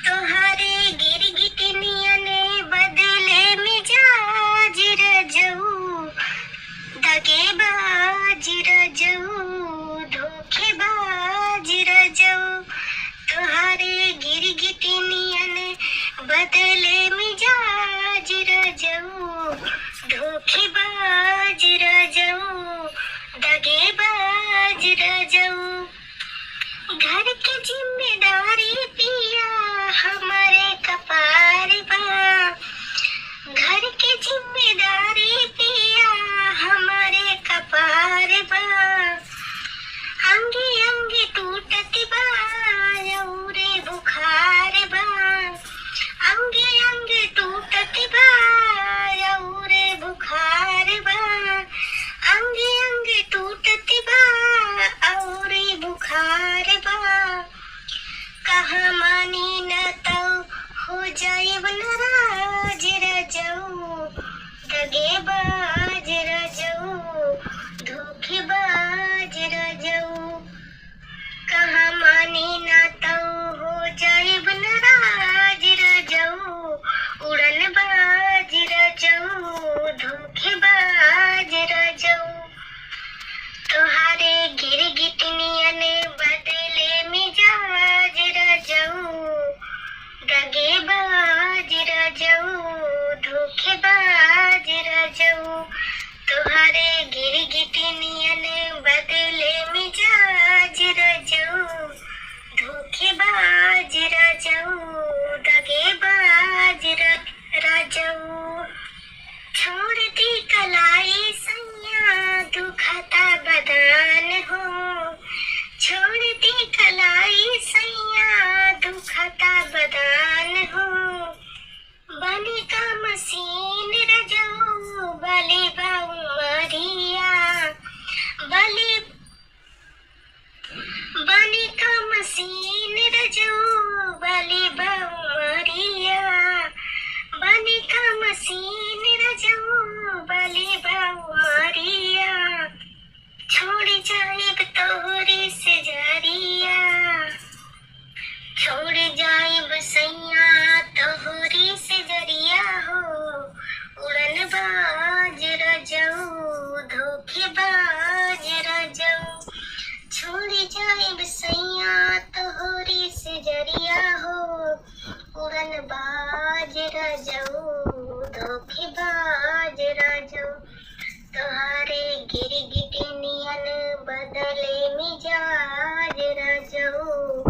तोहारे गिरगिटनियने बदले मिजाज रजऊ, दगेबाज रजऊ, धोखेबाज रजऊ। तोहारे गिरगिटनियने बदले मिजाज रजऊ, धोखेबाज रजऊ, दगेबाज रजऊ। घर की जिम्मेदारी पिया हमारे कपार बा, घर की जिम्मेदारी पिया हमारे कपार बा। अंगे अंगे टूटती बा औरे बुखार बा, अंगे अंगे टूटती बा औरे बुखार बा, अंगे अंगे टूटती बा औरे बुखार बा। कहाँ मानी न तो हो जाइब नाराज रजऊ, दगेबाज रजऊ, धोखेबाज रजऊ। कहाँ मानी न तो हो जाइब नाराज रजऊ, उड़नबाज रजऊ, धोखेबाज रजऊ। तोहारे गिरगिटनियने बदले मिजाज रजऊ, दगेबाज रजऊ, धोखेबाज रजऊ। तोहारे गिरगिटनियने बदले मिजाज रजऊ, धोखेबाज रजऊ, दगेबाज रजऊ। छोड़ दी कलाई सैया दुखता बदान हो, छोड़ दी कलाई सैया दुखता बदान हो। बने का मसीन रजऊ बले बाऊ मरिया, बले बने का मसीन रजऊ बले बाऊ मरिया, बने का मसीन रजऊ बले बाऊ मरिया। छोड़ जाइब तोहरी से जरिया, छोड़ जाइब सैया तोहरी से जरिया हो। उड़नबाज रजऊ, धोखेबाज रजऊ। छोड़ जाइब सैया तोहरी से जरिया हो। उड़नबाज रजऊ, धोखेबाज रजऊ। तोहारे गिरगिटनियन बदले मिजाज रजऊ,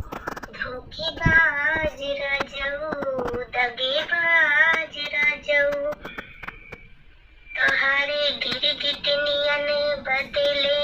धोखेबाज रजऊ, दगेबाज रजऊ। तोहारे गिरगिटनियन बदले